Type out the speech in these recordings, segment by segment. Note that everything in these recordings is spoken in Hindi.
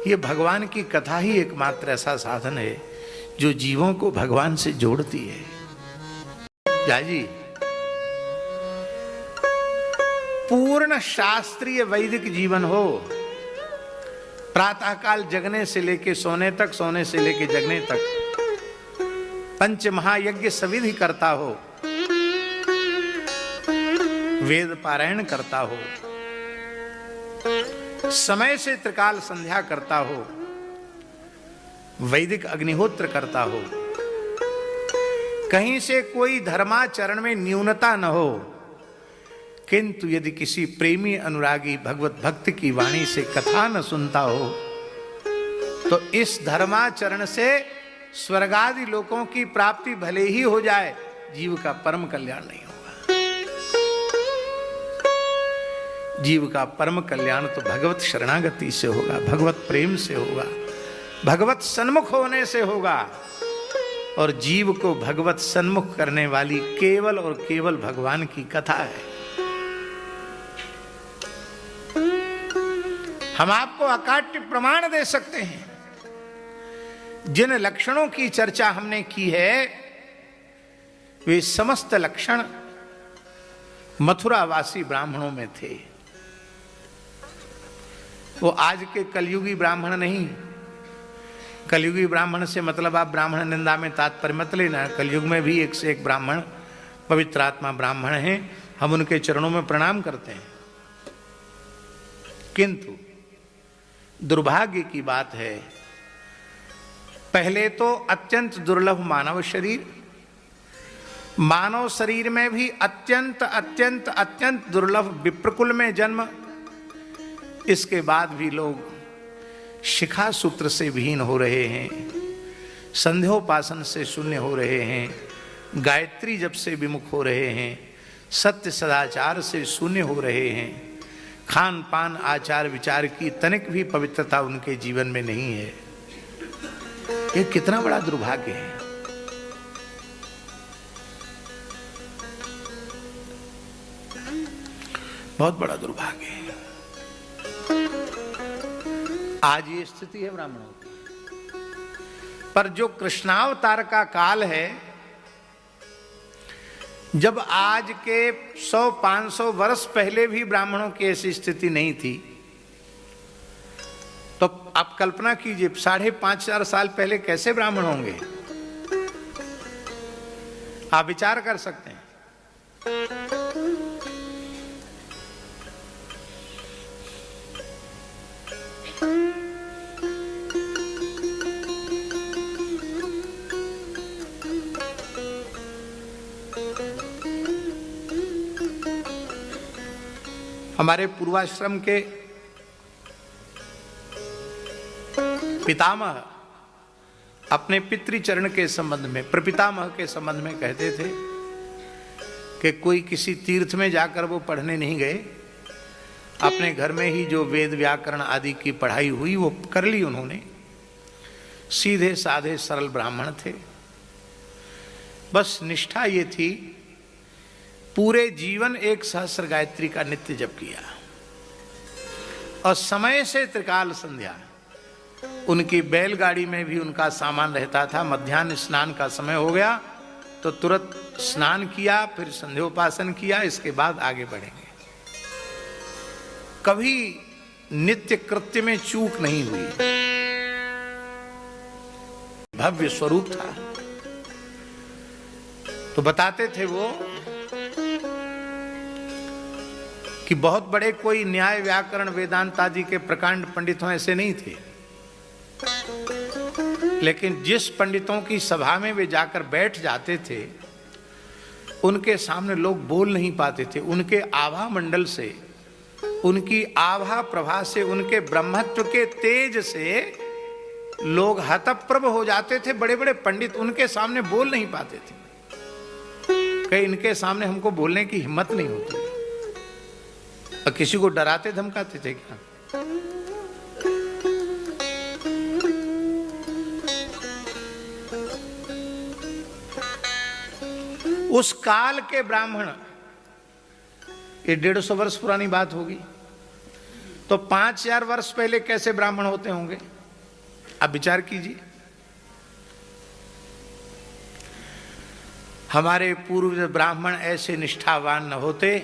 ये भगवान की कथा ही एकमात्र ऐसा साधन है जो जीवों को भगवान से जोड़ती है। जाजी, पूर्ण शास्त्रीय वैदिक जीवन हो, प्रातःकाल जगने से लेके सोने तक, सोने से लेके जगने तक पंच महायज्ञ सविधि करता हो, वेद पारायण करता हो, समय से त्रिकाल संध्या करता हो, वैदिक अग्निहोत्र करता हो, कहीं से कोई धर्माचरण में न्यूनता न हो, किंतु यदि किसी प्रेमी अनुरागी भगवत भक्त की वाणी से कथा न सुनता हो तो इस धर्माचरण से स्वर्गादि लोकों की प्राप्ति भले ही हो जाए, जीव का परम कल्याण नहीं होगा। जीव का परम कल्याण तो भगवत शरणागति से होगा, भगवत प्रेम से होगा, भगवत सन्मुख होने से होगा। और जीव को भगवत सन्मुख करने वाली केवल और केवल भगवान की कथा है। हम आपको अकाट्य प्रमाण दे सकते हैं। जिन लक्षणों की चर्चा हमने की है वे समस्त लक्षण मथुरावासी ब्राह्मणों में थे। वो आज के कलयुगी ब्राह्मण नहीं। कलयुगी ब्राह्मण से मतलब आप ब्राह्मण निंदा में तात्पर्य मत लेना। कलयुग में भी एक से एक ब्राह्मण पवित्र आत्मा ब्राह्मण हैं, हम उनके चरणों में प्रणाम करते हैं। किंतु दुर्भाग्य की बात है, पहले तो अत्यंत दुर्लभ मानव शरीर, मानव शरीर में भी अत्यंत अत्यंत अत्यंत दुर्लभ विप्रकुल में जन्म। इसके बाद भी लोग शिखा सूत्र से विहीन हो रहे हैं, संध्योपासन से शून्य हो रहे हैं, गायत्री जप से विमुख हो रहे हैं, सत्य सदाचार से शून्य हो रहे हैं, खान पान आचार विचार की तनिक भी पवित्रता उनके जीवन में नहीं है। ये कितना बड़ा दुर्भाग्य है। बहुत बड़ा दुर्भाग्य है। आज ये स्थिति है ब्राह्मणों की। पर जो कृष्णावतार का काल है, जब आज के 100-500 वर्ष पहले भी ब्राह्मणों की ऐसी स्थिति नहीं थी, तो आप कल्पना कीजिए 5,500 साल पहले कैसे ब्राह्मण होंगे। आप विचार कर सकते हैं। हमारे पूर्वाश्रम के पितामह अपने पितृचरण के संबंध में, प्रपितामह के संबंध में कहते थे कि कोई किसी तीर्थ में जाकर वो पढ़ने नहीं गए, अपने घर में ही जो वेद व्याकरण आदि की पढ़ाई हुई वो कर ली उन्होंने। सीधे साधे सरल ब्राह्मण थे। बस निष्ठा ये थी, पूरे जीवन एक सहस्र गायत्री का नित्य जप किया और समय से त्रिकाल संध्या। उनकी बैलगाड़ी में भी उनका सामान रहता था। मध्याह्न स्नान का समय हो गया तो तुरंत स्नान किया, फिर संध्योपासन किया, इसके बाद आगे बढ़ेंगे। कभी नित्य कृत्य में चूक नहीं हुई। भव्य स्वरूप था। तो बताते थे वो कि बहुत बड़े कोई न्याय व्याकरण वेदांत आदि के प्रकांड पंडितों ऐसे नहीं थे, लेकिन जिस पंडितों की सभा में वे जाकर बैठ जाते थे उनके सामने लोग बोल नहीं पाते थे। उनके आभा मंडल से, उनकी आभा प्रभा से, उनके ब्रह्मत्व के तेज से लोग हतप्रभ हो जाते थे। बड़े बड़े पंडित उनके सामने बोल नहीं पाते थे। कहीं इनके सामने हमको बोलने की हिम्मत नहीं होती। और किसी को डराते धमकाते थे क्या? उस काल के ब्राह्मण, ये 150 वर्ष पुरानी बात होगी, तो 5000 वर्ष पहले कैसे ब्राह्मण होते होंगे? अब विचार कीजिए, हमारे पूर्व ब्राह्मण ऐसे निष्ठावान न होते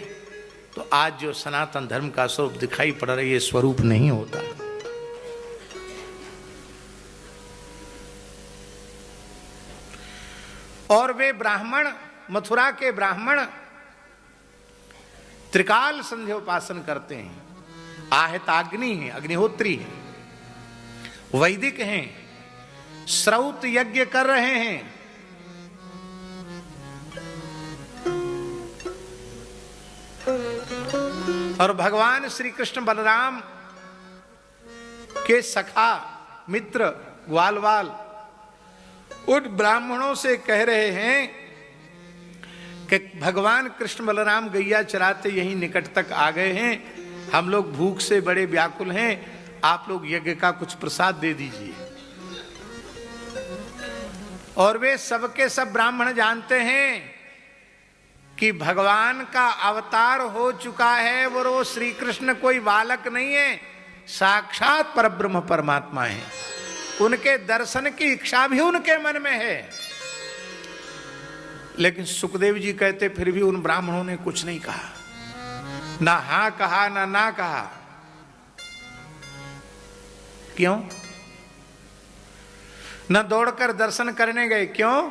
तो आज जो सनातन धर्म का स्वरूप दिखाई पड़ रहा है ये स्वरूप नहीं होता। और वे ब्राह्मण, मथुरा के ब्राह्मण त्रिकाल संध्या उपासन करते हैं, आहताग्नि है, अग्निहोत्री है, वैदिक हैं, श्रौत यज्ञ कर रहे हैं, और भगवान श्री कृष्ण बलराम के सखा मित्र ग्वालवाल उन ब्राह्मणों से कह रहे हैं कि भगवान कृष्ण बलराम गैया चराते यहीं निकट तक आ गए हैं, हम लोग भूख से बड़े व्याकुल हैं, आप लोग यज्ञ का कुछ प्रसाद दे दीजिए। और वे सबके सब ब्राह्मण जानते हैं कि भगवान का अवतार हो चुका है, वो श्री कृष्ण कोई बालक नहीं है, साक्षात परब्रह्म परमात्मा है, उनके दर्शन की इच्छा भी उनके मन में है। लेकिन सुखदेव जी कहते फिर भी उन ब्राह्मणों ने कुछ नहीं कहा, ना हां कहा ना कहा। क्यों? न दौड़कर दर्शन करने गए, क्यों?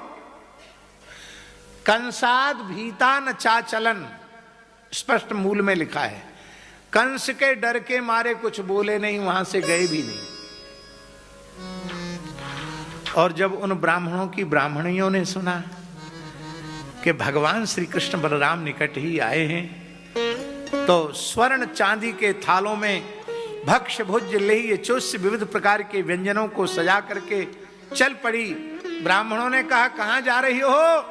कंसाद भीता न चाचलन, स्पष्ट मूल में लिखा है, कंस के डर के मारे कुछ बोले नहीं, वहां से गए भी नहीं। और जब उन ब्राह्मणों की ब्राह्मणियों ने सुना कि भगवान श्री कृष्ण बलराम निकट ही आए हैं, तो स्वर्ण चांदी के थालों में भक्ष्य भोज्य लेह्य चोष्य विविध प्रकार के व्यंजनों को सजा करके चल पड़ी। ब्राह्मणों ने कहा कहां जा रही हो?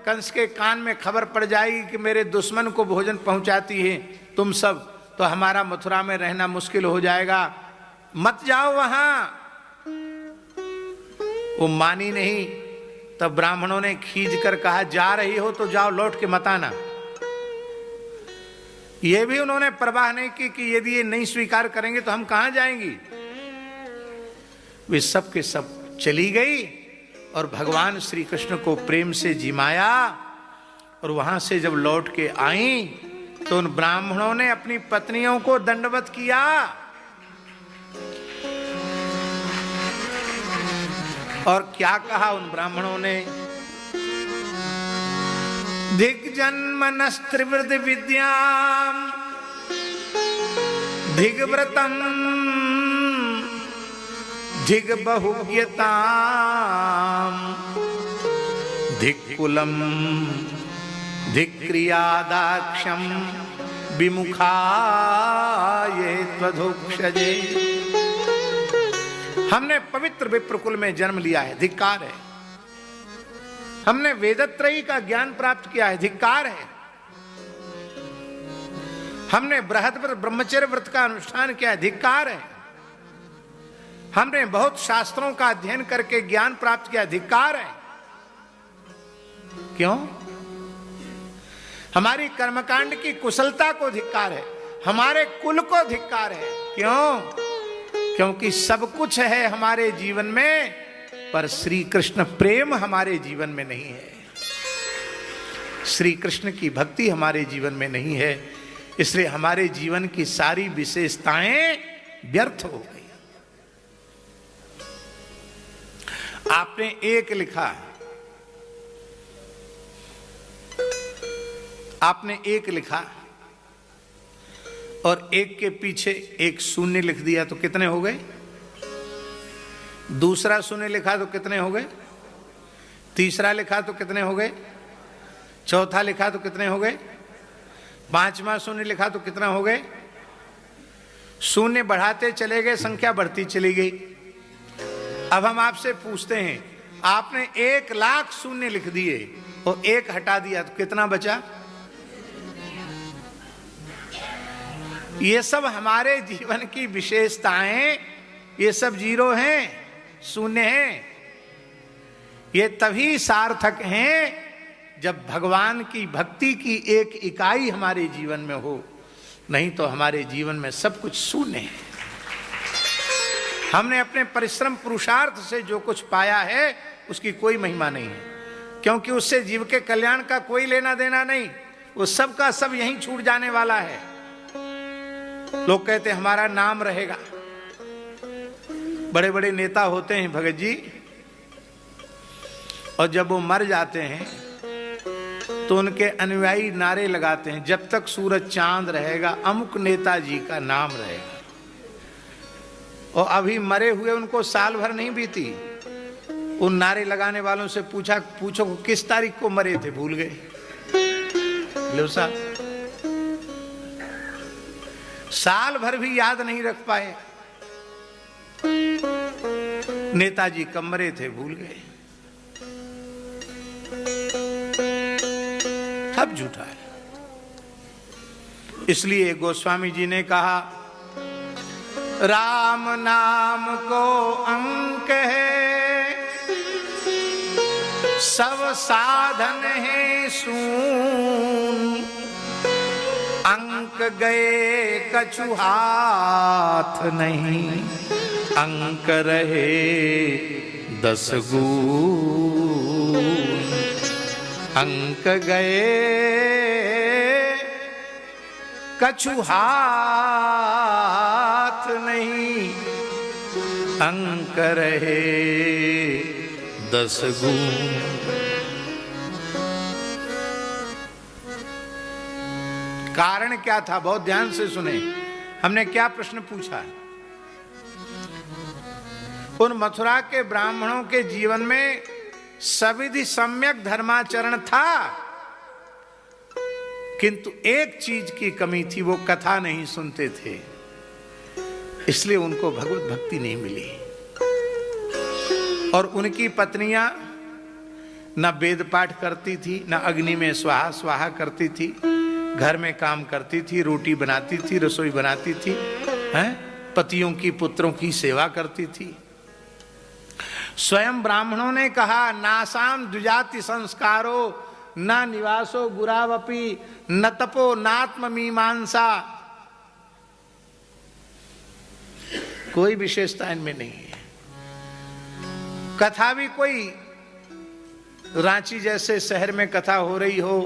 कंस के कान में खबर पड़ जाएगी कि मेरे दुश्मन को भोजन पहुंचाती है तुम सब, तो हमारा मथुरा में रहना मुश्किल हो जाएगा, मत जाओ वहां। वो मानी नहीं। तब ब्राह्मणों ने खींच कर कहा जा रही हो तो जाओ, लौट के मत आना। ये भी उन्होंने परवाह नहीं की कि यदि ये नहीं स्वीकार करेंगे तो हम कहां जाएंगी। वे सब के सब चली गई और भगवान श्री कृष्ण को प्रेम से जिमाया। और वहां से जब लौट के आई तो उन ब्राह्मणों ने अपनी पत्नियों को दंडवत किया। और क्या कहा उन ब्राह्मणों ने? दिग्जन्मनस्त्रिवृद विद्याम दिग्व्रतम दिग्बहुव्यताम दिक्कुलम धिक्रियादाक्षम विमुखाये त्वधोक्षजे। हमने पवित्र विप्रकुल में जन्म लिया है, धिक्कार है। हमने वेदत्रयी का ज्ञान प्राप्त किया है, धिक्कार है। हमने बृहस्पति ब्रह्मचर्य व्रत का अनुष्ठान किया है, धिक्कार है। हमने बहुत शास्त्रों का अध्ययन करके ज्ञान प्राप्त किया, धिक्कार है। क्यों? हमारी कर्मकांड की कुशलता को धिक्कार है, हमारे कुल को धिक्कार है। क्यों? क्योंकि सब कुछ है हमारे जीवन में, पर श्री कृष्ण प्रेम हमारे जीवन में नहीं है, श्री कृष्ण की भक्ति हमारे जीवन में नहीं है। इसलिए हमारे जीवन की सारी विशेषताएं व्यर्थ हो गई। आपने एक लिखा, आपने एक लिखा और एक के पीछे एक शून्य लिख दिया तो कितने हो गए? दूसरा शून्य लिखा तो कितने हो गए? तीसरा लिखा तो कितने हो गए? चौथा लिखा तो कितने हो गए? पांचवा शून्य लिखा तो कितना हो गए? शून्य बढ़ाते चले गए, संख्या बढ़ती चली गई। अब हम आपसे पूछते हैं, आपने 1,00,000 शून्य लिख दिए और एक हटा दिया तो कितना बचा? ये सब हमारे जीवन की विशेषताएं, ये सब जीरो हैं, शून्य हैं। ये तभी सार्थक हैं जब भगवान की भक्ति की एक इकाई हमारे जीवन में हो, नहीं तो हमारे जीवन में सब कुछ शून्य है। हमने अपने परिश्रम पुरुषार्थ से जो कुछ पाया है उसकी कोई महिमा नहीं है, क्योंकि उससे जीव के कल्याण का कोई लेना देना नहीं, वो सब का सब यहीं छूट जाने वाला है। लोग कहते हैं हमारा नाम रहेगा। बड़े बड़े नेता होते हैं भगत जी, और जब वो मर जाते हैं तो उनके अनुयायी नारे लगाते हैं, जब तक सूरज चांद रहेगा अमुक नेताजी का नाम रहेगा। और अभी मरे हुए उनको साल भर नहीं बीती, उन नारे लगाने वालों से पूछो किस तारीख को मरे थे, भूल गए। लो साहब, साल भर भी याद नहीं रख पाए। नेताजी कब मरे थे, भूल गए। सब झूठा है। इसलिए गोस्वामी जी ने कहा, राम नाम को अंक है, सब साधन है सून, अंक गए कछु हाथ नहीं, अंक रहे 10 गुण। अंक गए कछु हाथ नहीं, अंक रहे 10 गुण। कारण क्या था, बहुत ध्यान से सुने। हमने क्या प्रश्न पूछा? उन मथुरा के ब्राह्मणों के जीवन में सविधि सम्यक धर्माचरण था, किंतु एक चीज की कमी थी, वो कथा नहीं सुनते थे, इसलिए उनको भगवत भक्ति नहीं मिली। और उनकी पत्नियां न वेद पाठ करती थी, न अग्नि में स्वाहा स्वाहा करती थी, घर में काम करती थी, रोटी बनाती थी, रसोई बनाती थी, हैं? पतियों की पुत्रों की सेवा करती थी। स्वयं ब्राह्मणों ने कहा, नासाम द्विजाति संस्कारो न निवासो गुरावपि न तपो नात्म मीमांसा। कोई विशेषता इनमें नहीं है। कथा भी कोई रांची जैसे शहर में कथा हो रही हो,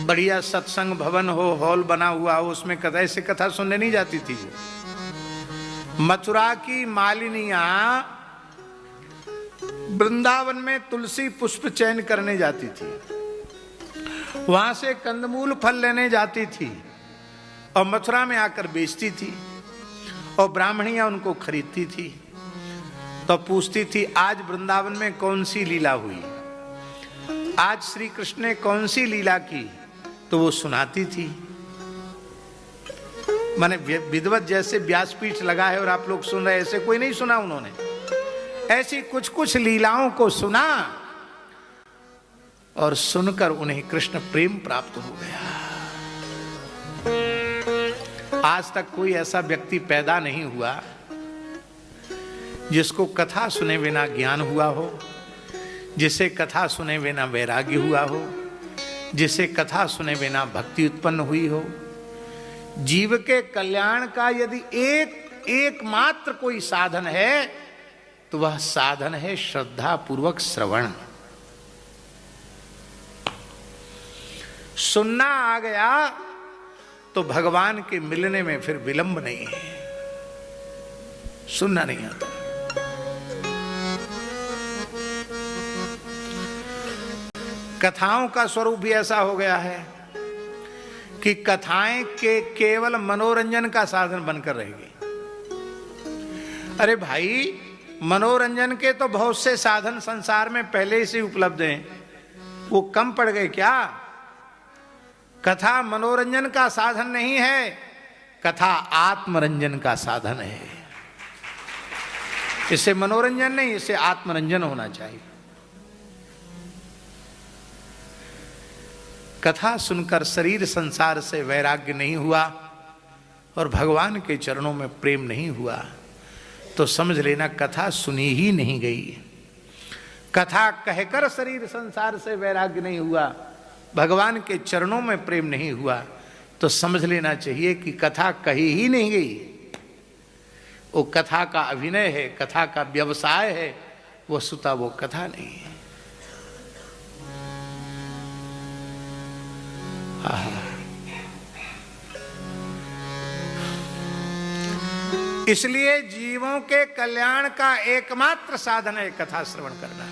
बढ़िया सत्संग भवन हो, हॉल बना हुआ हो, उसमें कथा, ऐसे कथा सुनने नहीं जाती थी। मथुरा की मालिनियां वृंदावन में तुलसी पुष्प चयन करने जाती थी, वहां से कंदमूल फल लेने जाती थी और मथुरा में आकर बेचती थी, और ब्राह्मणियां उनको खरीदती थी। तो पूछती थी, आज वृंदावन में कौन सी लीला हुई, आज श्री कृष्ण ने कौन सी लीला की, तो वो सुनाती थी। माने विद्वत जैसे व्यासपीठ लगा है और आप लोग सुन रहे, ऐसे कोई नहीं सुना उन्होंने। ऐसी कुछ कुछ लीलाओं को सुना और सुनकर उन्हें कृष्ण प्रेम प्राप्त हो गया। आज तक कोई ऐसा व्यक्ति पैदा नहीं हुआ जिसको कथा सुने बिना ज्ञान हुआ हो, जिसे कथा सुने बिना वैराग्य हुआ हो, जिसे कथा सुने बिना भक्ति उत्पन्न हुई हो। जीव के कल्याण का यदि एकमात्र कोई साधन है तो वह साधन है श्रद्धा पूर्वक श्रवण। सुनना आ गया तो भगवान के मिलने में फिर विलंब नहीं है। सुनना नहीं आता। कथाओं का स्वरूप भी ऐसा हो गया है कि कथाएं के केवल मनोरंजन का साधन बनकर रहेगी। अरे भाई, मनोरंजन के तो बहुत से साधन संसार में पहले से उपलब्ध हैं, वो कम पड़ गए क्या? कथा मनोरंजन का साधन नहीं है, कथा आत्मरंजन का साधन है। इसे मनोरंजन नहीं, इसे आत्मरंजन होना चाहिए। कथा सुनकर शरीर संसार से वैराग्य नहीं हुआ और भगवान के चरणों में प्रेम नहीं हुआ तो समझ लेना कथा सुनी ही नहीं गई। कथा कहकर शरीर संसार से वैराग्य नहीं हुआ, भगवान के चरणों में प्रेम नहीं हुआ तो समझ लेना चाहिए कि कथा कही ही नहीं गई। वो कथा का अभिनय है, कथा का व्यवसाय है, वस्तुतः वो कथा नहीं है। इसलिए जीवों के कल्याण का एकमात्र साधन है कथा श्रवण करना।